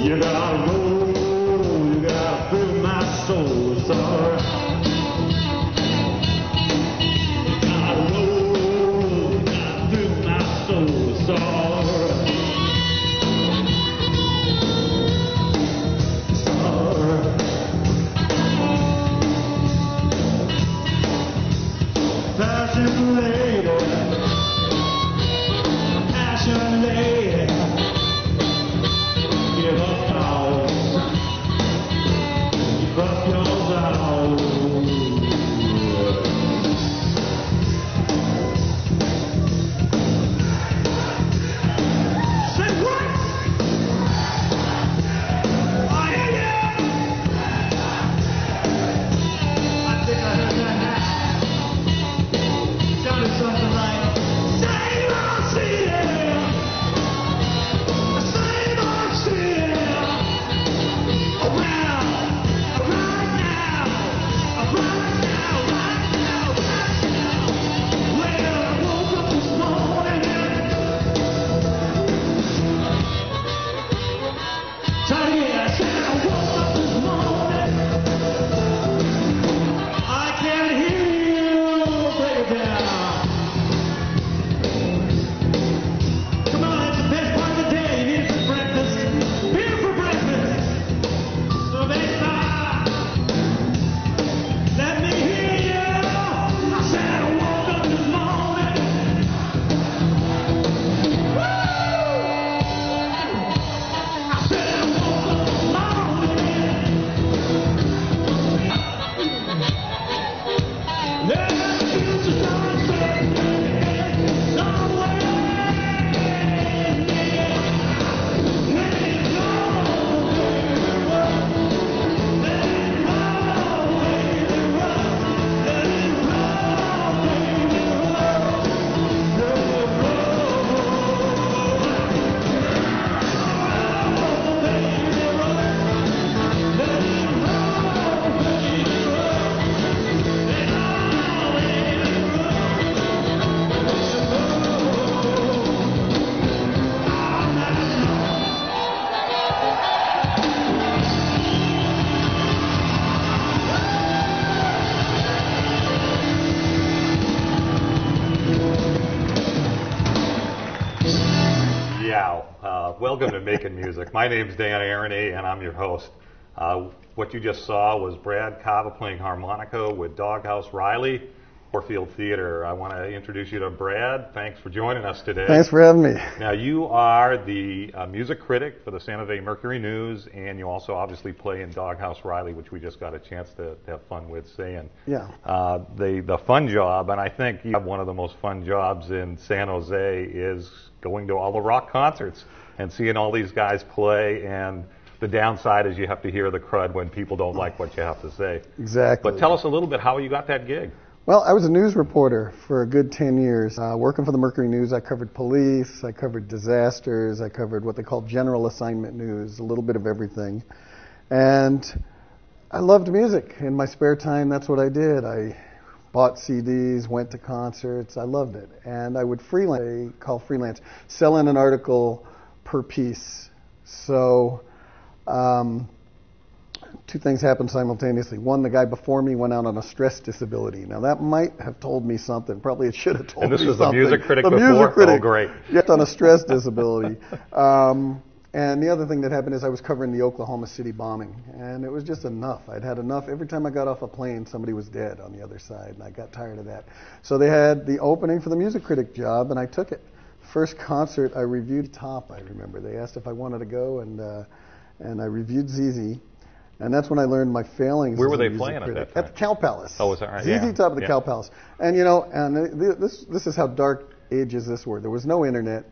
You gotta roll, you gotta fill my soul, it's alright. You gotta roll, you gotta fill my soul, it's alright. It's alright. Passion lady, passion lady. Give up house, give up your house. Say what? I hear ya. I think I heard that now. Sounded something like, same old city. Same old city. Welcome to Making Music. My name's Dan Aroney, and I'm your host. What you just saw was Brad Kava playing harmonica with Doghouse Riley, Warfield Theater. I want to introduce you to Brad. Thanks for joining us today. Thanks for having me. Now, you are the music critic for the San Jose Mercury News, and you also obviously play in Doghouse Riley, which we just got a chance to have fun with saying. Yeah. The fun job, and I think you have one of the most fun jobs in San Jose, is going to all the rock concerts and seeing all these guys play, and the downside is you have to hear the crud when people don't like what you have to say. Exactly. But tell us a little bit how you got that gig. Well, I was a news reporter for a good 10 years. Working for the Mercury News, I covered police, I covered disasters, I covered what they call general assignment news, a little bit of everything. And I loved music. In my spare time, that's what I did. I bought CDs, went to concerts, I loved it. And I would freelance, sell in an article per piece. So two things happened simultaneously. One, the guy before me went out on a stress disability. Now that might have told me something. Probably it should have told me something. And this was the music critic before? Music critic. Oh, great. Yet on a stress disability. And the other thing that happened is I was covering the Oklahoma City bombing. And it was just enough. I'd had enough. Every time I got off a plane, somebody was dead on the other side. And I got tired of that. So they had the opening for the music critic job, and I took it. First concert, I reviewed Top, I remember. They asked if I wanted to go, and I reviewed ZZ. And that's when I learned my failings. Where were they playing at that time? At the Cow Palace. Oh, was that right? ZZ Top at the Cow Palace. And, you know, and this is how dark ages this were. There was no internet.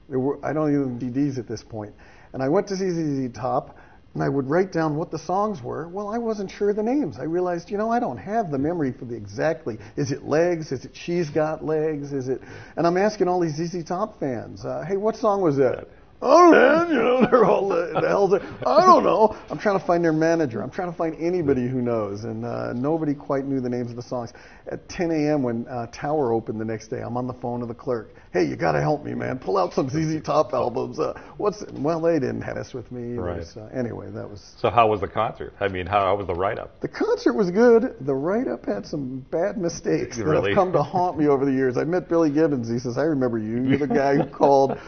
I don't even DVDs at this point. And I went to ZZ Top, and I would write down what the songs were. Well, I wasn't sure of the names. I realized, you know, I don't have the memory for the exactly. Is it Legs? Is it She's Got Legs? Is it? And I'm asking all these ZZ Top fans, hey, what song was that? oh man, you know, they're all the hell's there. I don't know. I'm trying to find their manager. I'm trying to find anybody who knows, and nobody quite knew the names of the songs. At 10 a.m. when Tower opened the next day, I'm on the phone to the clerk. Hey, you got to help me, man. Pull out some ZZ Top albums. Well, they didn't mess with me. Right. Anyway, that was. So how was the concert? I mean, how was the write-up? The concert was good. The write-up had some bad mistakes that have come to haunt me over the years. I met Billy Gibbons. He says, I remember you. You're the guy who called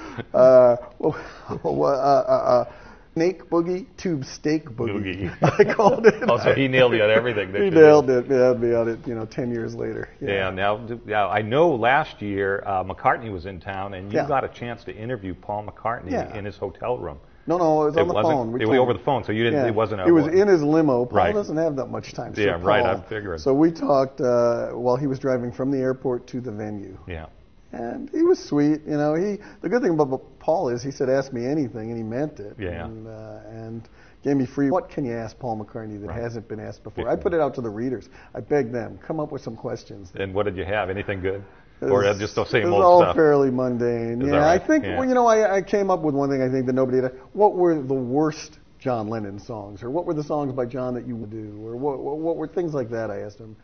Snake Boogie, Tube Steak Boogie. I called it. Oh, so he nailed you on everything. He nailed it. Yeah, I'd be on it, 10 years later. Yeah. Now, I know last year McCartney was in town, and you got a chance to interview Paul McCartney in his hotel room. No, it was on the phone. It was over the phone, so you didn't. It wasn't. It was in his limo. Paul doesn't have that much time. So yeah, right. I'm figuring. So we talked while he was driving from the airport to the venue. Yeah. And he was sweet, the good thing about Paul is he said, ask me anything, and he meant it. Yeah. And gave me free. What can you ask Paul McCartney that hasn't been asked before? I put it out to the readers. I begged them, come up with some questions. And what did you have? Anything good? Or just the same old stuff? It was all fairly mundane. Is that right? I think, I came up with one thing I think that nobody had. What were the worst John Lennon songs? Or what were the songs by John that you would do? Or what were things like that I asked him.